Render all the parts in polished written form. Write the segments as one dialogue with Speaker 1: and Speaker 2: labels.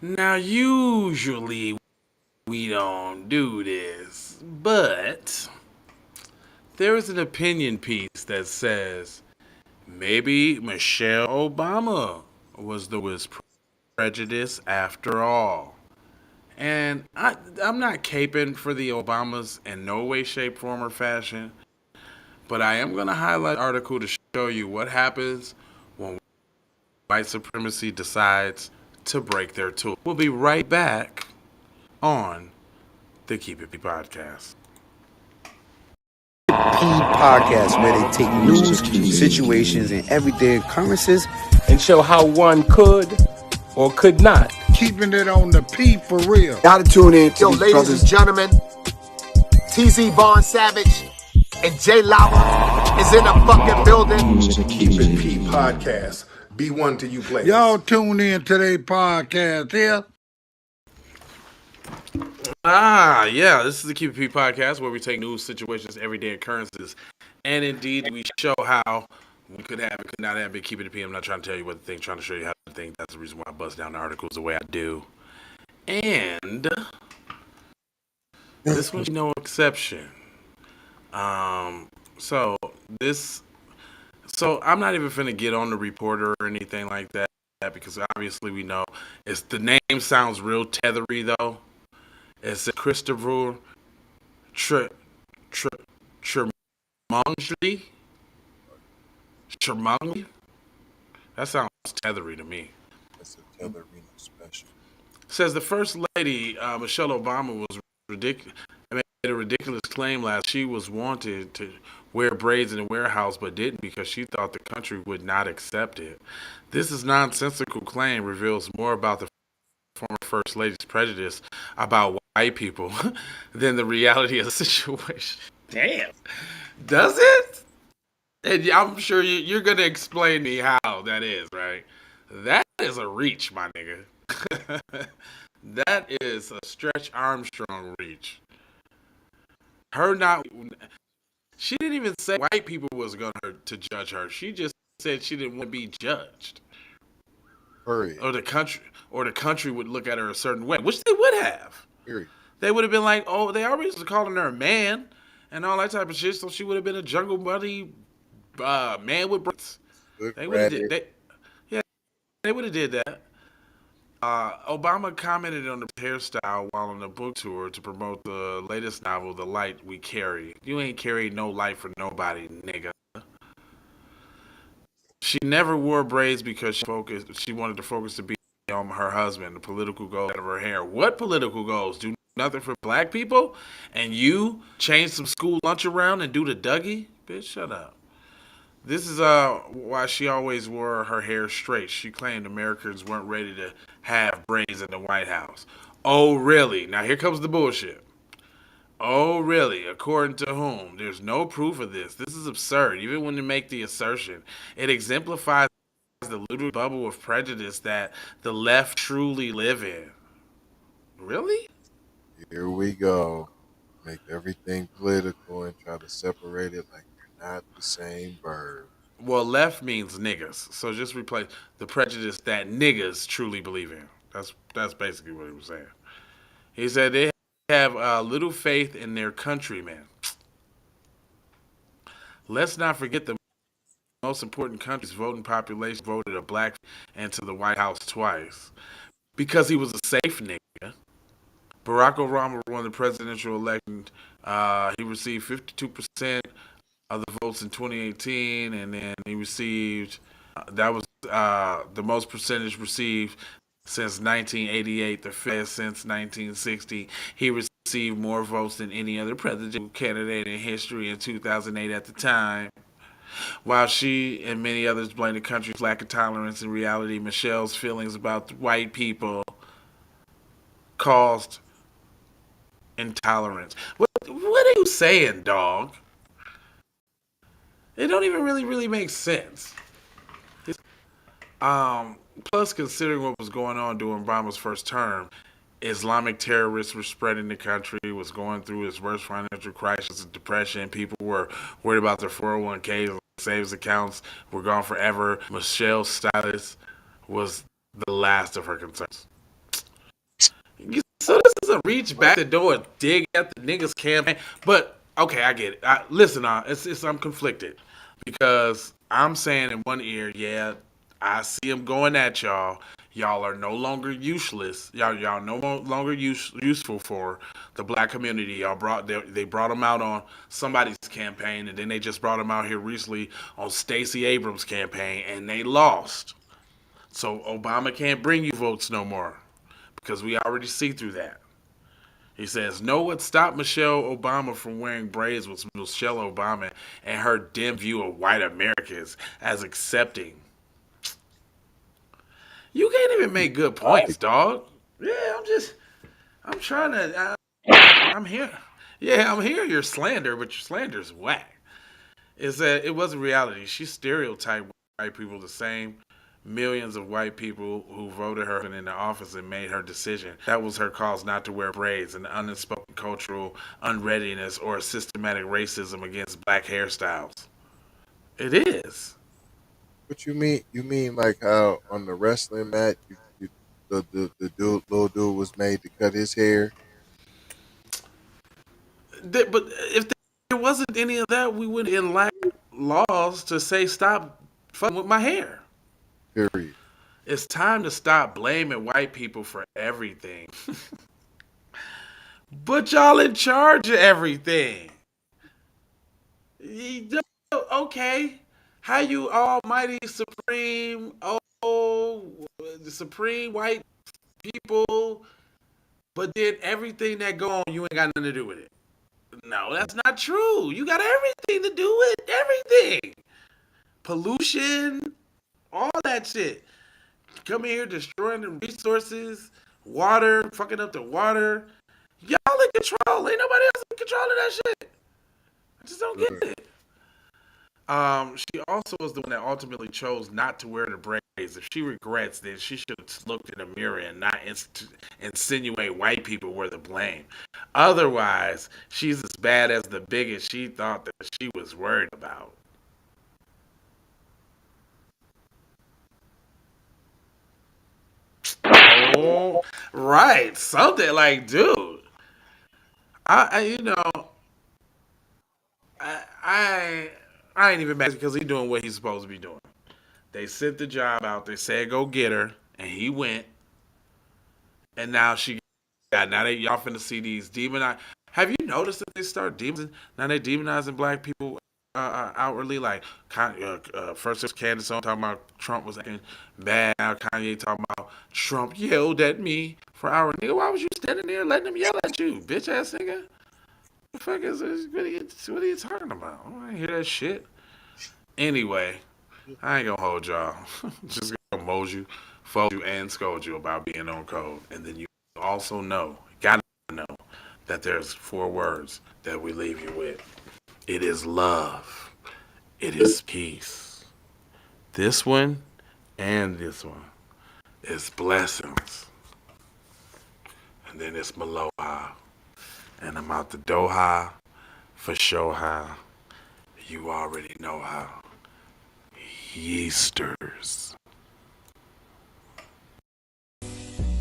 Speaker 1: Now, usually we don't do this, but there is an opinion piece that says maybe Michelle Obama was prejudiced after all. And I'm not caping for the Obamas in no way, shape, form, or fashion, but I am going to highlight an article to show you what happens when white supremacy decides to break their tool. We'll be right back on the Keep It P podcast.
Speaker 2: Podcast where they take news, situations, and everyday occurrences
Speaker 3: and show how one could or could not.
Speaker 4: Keeping it on the P for real.
Speaker 2: Gotta tune in to
Speaker 5: Yo,
Speaker 2: these
Speaker 5: ladies
Speaker 2: brothers.
Speaker 5: and gentlemen, TZ Vaughn Savage and Jay Lava is in the fucking building.
Speaker 6: Keep It P podcast. Be one to you players.
Speaker 4: Y'all tune in to their podcast here.
Speaker 1: Yeah, this is the Keep It P podcast where we take news, situations, everyday occurrences, and indeed we show how we could have it, could not have it. Keep It P. I'm not trying to tell you what to think, trying to show you how to think. That's the reason why I bust down the articles the way I do. And this one's no exception. So I'm not even finna get on the reporter or anything like that because obviously we know the name sounds real tethery though. It's Christopher Chermongly. That sounds tethery to me.
Speaker 7: That's a Tetherino special.
Speaker 1: Says the First Lady, Michelle Obama, made a ridiculous claim last. She was wanted to wear braids in the warehouse, but didn't because she thought the country would not accept it. This is nonsensical claim reveals more about the former First Lady's prejudice about white people than the reality of the situation. Damn. Does it? And I'm sure you're going to explain to me how that is, right? That is a reach, my nigga. That is a Stretch Armstrong reach. She didn't even say white people was going to judge her. She just said she didn't want to be judged.
Speaker 7: Period.
Speaker 1: Or the country would look at her a certain way, which they would have.
Speaker 7: Period.
Speaker 1: They would have been like, oh, they always was calling her a man and all that type of shit, so she would have been a jungle buddy man with braids. They would have did that. Obama commented on the hairstyle while on the book tour to promote the latest novel, The Light We Carry. You ain't carried no light for nobody, nigga. She never wore braids because she wanted the focus to be on her husband, the political goals of her hair. What political goals? Do nothing for black people? And you change some school lunch around and do the Dougie? Bitch, shut up. This is why she always wore her hair straight. She claimed Americans weren't ready to have braids in the White House. Oh, really? Now here comes the bullshit. Oh, really? According to whom? There's no proof of this. This is absurd. Even when you make the assertion, it exemplifies the little bubble of prejudice that the left truly live in. Really?
Speaker 7: Here we go. Make everything political and try to separate it like you're not the same bird.
Speaker 1: Well, left means niggas. So just replace the prejudice that niggas truly believe in. That's basically what he was saying. He said they have little faith in their countrymen. Let's not forget the most important country's voting population voted a black into the White House twice because he was a safe nigga. Barack Obama won the presidential election. He received 52% of the votes in 2018, and then he received that was the most percentage received since 1988, the fifth since 1960. He received more votes than any other presidential candidate in history in 2008 at the time. While she and many others blame the country's lack of tolerance, in reality, Michelle's feelings about white people caused intolerance. What are you saying, dog? It don't even really make sense. Plus, considering what was going on during Obama's first term, Islamic terrorists were spreading the country, was going through its worst financial crisis and depression. People were worried about their 401ks and savings accounts were gone forever. Michelle's status was the last of her concerns. to reach back the door and dig at the niggas campaign. But okay, I get it. Listen, I'm conflicted because I'm saying in one ear, yeah, I see him going at y'all. Y'all are no longer useless. Y'all no longer useful for the black community. They brought him out on somebody's campaign, and then they just brought him out here recently on Stacey Abrams' campaign, and they lost. So Obama can't bring you votes no more because we already see through that. He says, no, what stopped Michelle Obama from wearing braids was Michelle Obama and her dim view of white Americans as accepting. You can't even make good points, dog. Yeah, I'm trying to, I'm here. Yeah, I'm hearing your slander, but your slander's whack. Is that it wasn't reality. She stereotyped white people the same. Millions of white people who voted her into office and made her decision. That was her cause not to wear braids, an unspoken cultural unreadiness or systematic racism against black hairstyles. It is.
Speaker 7: What you mean? You mean like how on the wrestling match, the little dude was made to cut his hair?
Speaker 1: But if there wasn't any of that, we would enact laws to say stop fucking with my hair.
Speaker 7: Period.
Speaker 1: It's time to stop blaming white people for everything. But y'all in charge of everything. Okay. How you almighty supreme, the supreme white people, but then everything that go on, you ain't got nothing to do with it. No, that's not true. You got everything to do with everything. Pollution, all that shit. Come here destroying the resources, water, fucking up the water. Y'all in control. Ain't nobody else in control of that shit. I just don't get it. She also was the one that ultimately chose not to wear the braids. If she regrets, then she should have looked in the mirror and not insinuate white people were the blame. Otherwise, she's as bad as the bigot she thought that she was worried about. Oh, right. Something like, dude. I ain't even mad because he's doing what he's supposed to be doing. They sent the job out. They said go get her, and he went. And now y'all finna see these demonize. Have you noticed that they start demonizing? Now they demonizing black people outwardly. Like first it was Candace on talking about Trump was acting bad. Now Kanye talking about Trump yelled at me for hours. Nigga, why was you standing there letting him yell at you, bitch ass nigga? The fuck is this? What are you talking about? I don't want to hear that shit. Anyway, I ain't gonna hold y'all. Just gonna mold you, fold you, and scold you about being on code. And then you also gotta know, that there's 4 words that we leave you with. It is love. It is peace. This one and this one is blessings. And then it's Maloha. And I'm out the Doha for sure how. You already know how. Yeasters.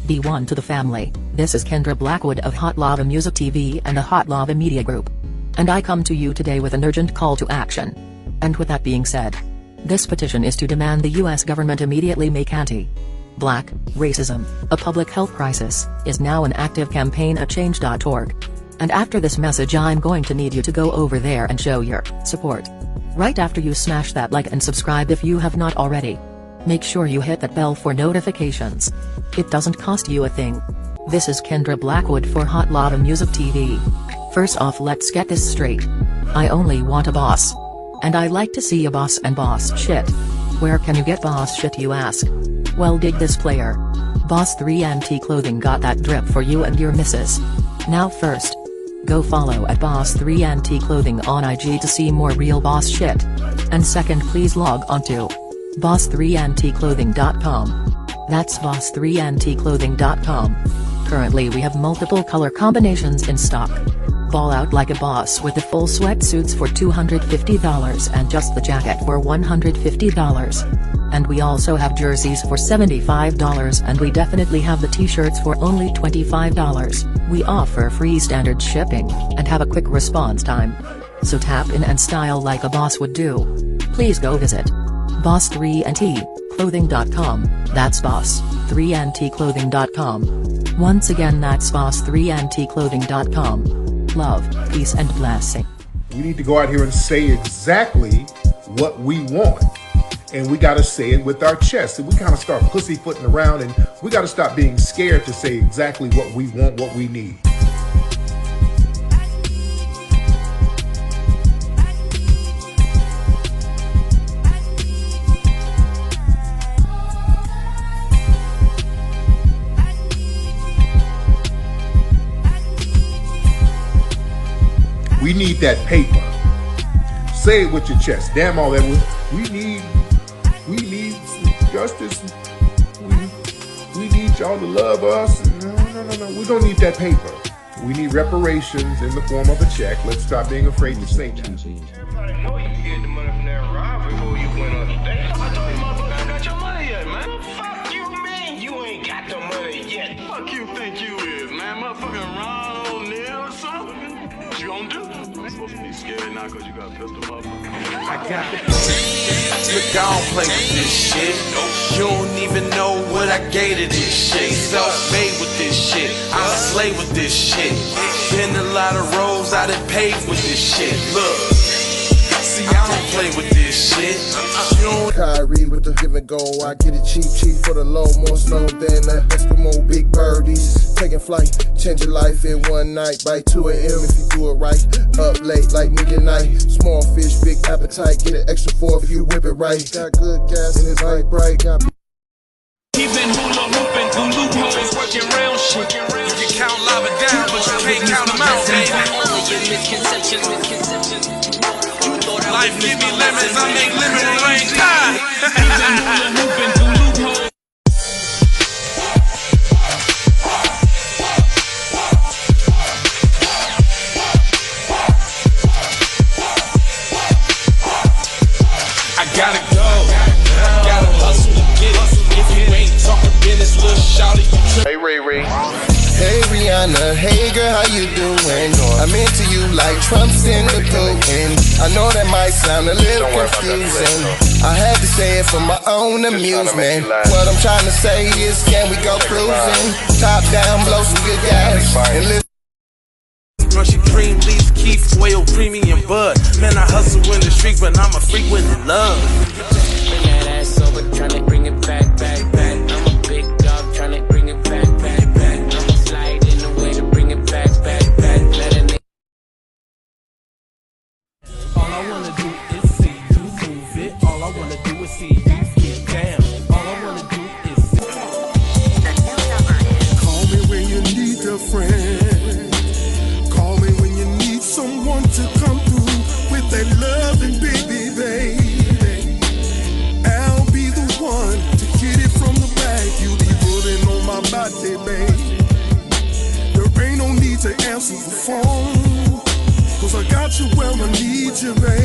Speaker 8: B1 to the family. This is Kendra Blackwood of Hot Lava Music TV and the Hot Lava Media Group. And I come to you today with an urgent call to action. And with that being said, this petition is to demand the US government immediately make anti-black racism a public health crisis is now an active campaign at change.org. And after this message I'm going to need you to go over there and show your support. Right after you smash that like and subscribe if you have not already. Make sure you hit that bell for notifications. It doesn't cost you a thing. This is Kendra Blackwood for Hot Lava Music TV. First off, let's get this straight. I only want a boss. And I like to see a boss and boss shit. Where can you get boss shit, you ask? Well, dig this player. Boss 3 Anti-Clothing got that drip for you and your missus. Now first, go follow at Boss 3 Anti-Clothing on IG to see more real boss shit. And second, please log on to boss3anticlothing.com. That's boss3anticlothing.com. Currently we have multiple color combinations in stock. Ball out like a boss with the full sweatsuits for $250 and just the jacket for $150. And we also have jerseys for $75, and we definitely have the t-shirts for only $25. We offer free standard shipping, and have a quick response time. So tap in and style like a boss would do. Please go visit boss3ntclothing.com, that's boss3ntclothing.com. Once again, that's boss3ntclothing.com. Love, peace and blessing.
Speaker 6: We need to go out here and say exactly what we want. And we got to say it with our chest. And we kind of start pussyfooting around, and we got to stop being scared to say exactly what we want, what we need. We need that paper. Say it with your chest. Damn all that. We need justice. We need y'all to love us. No. We don't need that paper. We need reparations in the form of a check. Let's stop being afraid to say that.
Speaker 9: Everybody know you get the money from that robbery before you went on the day. I told you motherfucker ain't got your money yet, man. Fuck you, man. You ain't got the money yet. Fuck you think you is, man. Motherfucking Ron O'Neal or something. What you gonna do? You ain't supposed to be scared now because you got a pistol, motherfucker.
Speaker 10: I got it. Look, I don't play with this shit. You don't even know what I gave to this shit. Self-made with this shit. I slay with this shit. Been a lot of roads I done paved with this shit. Look, see, I don't play with this shit.
Speaker 11: Kyrie with the give and go. I get it cheap for the low. More snow than the Eskimo big birdies. Taking flight, change your life in one night. By 2 a.m. if you do it right. Up late like midnight. Small fish, big appetite. Get an extra 4 if you whip it right. Got good gas and it's light bright.
Speaker 10: He been hula hooping through loopholes, working round shit. You can count lava down, but you can't count them out, baby. Life give me lemons, I make lemon rain. I gotta go, gotta hustle to get it. If you ain't talking business, little shawty, you
Speaker 11: Hey Ray. Hey Rihanna, hey girl, how you doing? I'm into you like Trump's in the Putin. I know that might sound a little confusing. I had to say it for my own amusement. What I'm trying to say is, can we go cruising? Top down, blow some good gas, and listen.
Speaker 10: Brushy cream, leaf, keef, oil, premium bud. Man, I hustle in the street, but I'm a freak when in love.
Speaker 12: Bring that ass over, tryna bring it back. I'm a big dog, tryna bring it back. I'ma slide in the way to bring it back. Let a nigga.
Speaker 13: All I wanna do is see you move it. All I wanna do is see you get down. All I wanna do is see.
Speaker 14: Call me when you need a friend. Call me when you need someone to come through with that loving baby. I'll be the one to get it from the back. You be putting on my body, babe. There ain't no need to answer the phone, 'cause I got you where I need you, babe.